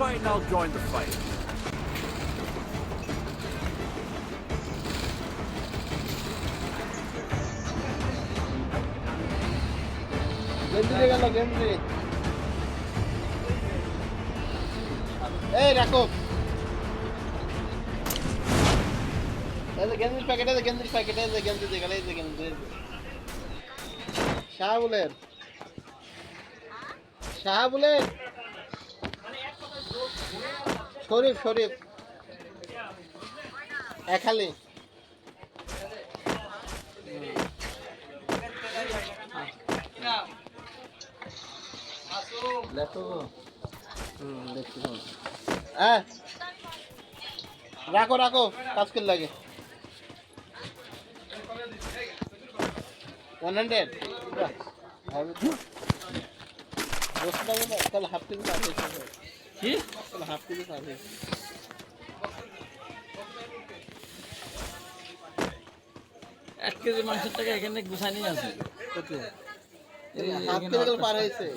fight and I'll join the fight. গেঞ্জি গেল গেঞ্জি এই রাখো এই যে গেঞ্জির প্যাকেট এই যে গেঞ্জির প্যাকেট এই যে গেঞ্জি দিয়ে গেল এই যে গেঞ্জি শাহাবুলের শরীফ শরীফ এখালি দেখো দেখছি হ্যাঁ রাখো রাখো কাজ করে লাগে 100 তাহলে হাফ কেজি পাবে কি তাহলে হাফ কেজি পাবে 1 কেজি মাংসের টাকা এখানে গুছানি আছে কত হাফ কেজি পার হয়েছে